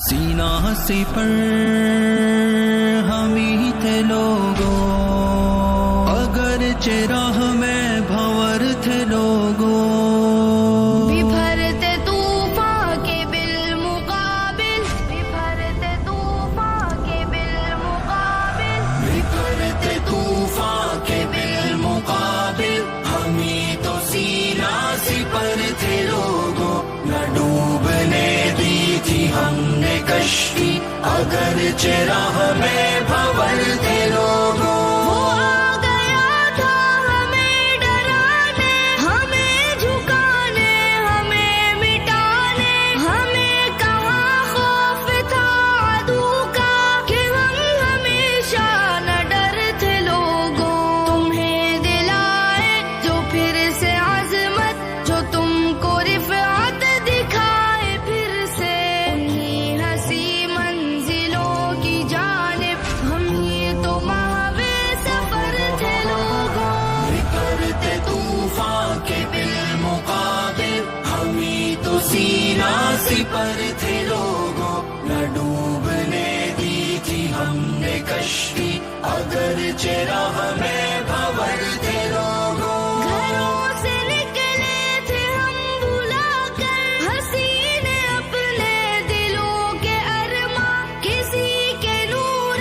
سینہ سی پر ہم ہی تھے لوگوں، اگرچہ راہ میں بھنور تھے لوگوں، بپھرتے طوفان کے بالمقابل، بپھرتے طوفان کے بالمقابل، بپھرتے طوفان کے بالمقابل، ہم ہی تو سینہ سی پر تھے لوگوں، نہ ڈوبنے دی تھی ہم نے کشتی، اگرچہ راہ میں بھنور تھے لوگوں، وہ آ گیا تھا ہمیں ڈرانے، ہمیں جھکانے، ہمیں مٹانے، ہمیں کہاں خوف تھا عدو کا کہ ہم ہمیشہ نہ ڈرتے لوگوں، تمہیں دلائے جو پھر سے عظمت، جو تم کو رفعت دکھائے پھر سے، انہی ہنسی منزلوں کی جانب، ہم ہی تو ماہوے سفر تھے لوگوں، بپھرتے طوفان کے بالمقابل، ہم ہی تو سینہ سی پر تھے لوگوں، نہ ڈوبنے دی تھی ہم نے کشتی، اگرچہ راہ میں بھنور تھے لوگوں، گھروں سے نکلے تھے ہم بھلا کر حسین اپنے دلوں کے ارماں، کسی کے نور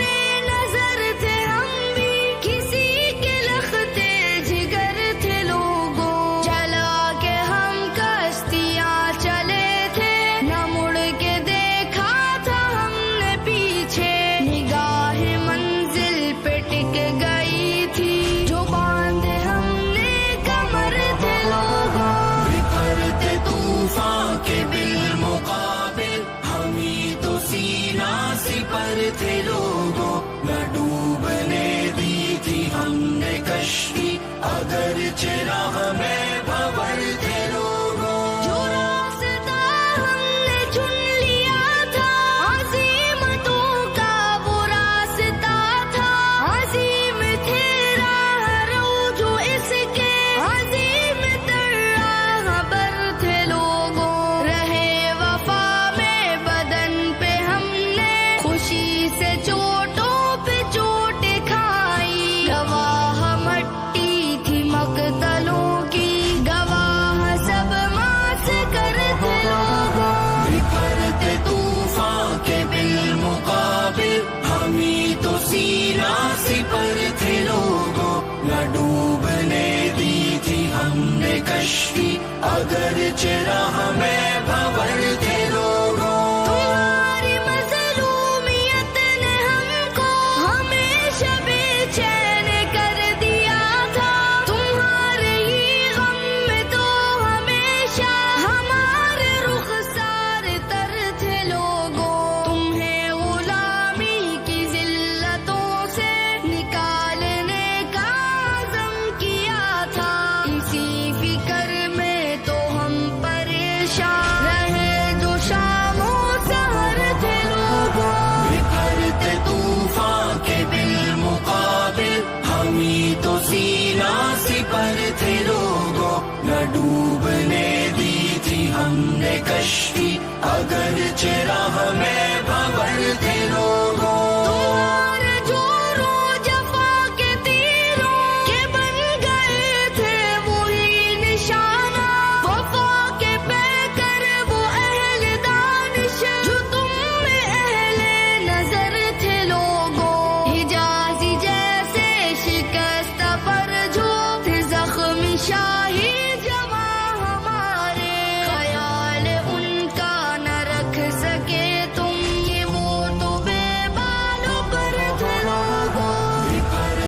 نظر تھے ہم بھی، کسی کے لختے جگر تھے لوگوں، چلا کے ہم کشتیاں چلے تھے، نہ مڑ کے دیکھا تھا ہم نے پیچھے، نگاہ منزل پہ ٹک گئی تھی، جو باندھے ہم نے کمر تھے لوگوں، بپھرتے طوفان کے بالمقابل، ہم ہی تو سینہ سی پر تھے لوگوں، نہ ڈوبنے دی تھی ہم نے کشتی، اگرچہ راہ میں بھنور تھے لوگوں، جو راستہ ہم نے چن لیا تھا عظیمتوں کا وہ راستہ تھا، عظیم تھے راہ رو جو اس کے، عظیم تر راہ بر تھے لوگوں، رہے وفا میں بدن پہ ہم نے خوشی سے چوٹوں پہ چوٹ کھائی، گواہ مٹی تھی مقتلوں کی، گواہ سب ماس کر تھے لوگوں، بپھرتے طوفان کے بالمقابل، ہم ہی تو سینہ سی پر تھے لوگوں، نہ ڈوبنے دی تھی ہم نے کشتی، اگرچہ راہ میں بھنور تھے لوگوں، تمہاری مظلومیت نے ہم کو ہمیشہ بے چین کر دیا تھا، تمہارے ہی غم میں تو ہمیشہ ہمارے رخسار تر تھے لوگوں، تمہیں غلامی کی ذلتوں سے نکالنے کا عزم کیا تھا، اسی فکر میں تو ہم پریشان رہے جو شام و سحر تھے لوگوں، بپھرتے طوفان کے بالمقابل، ہم ہی تو سینہ سی پر تھے لوگوں، نہ ڈوبنے دی تھی ہم نے کشتی، اگرچہ راہ میں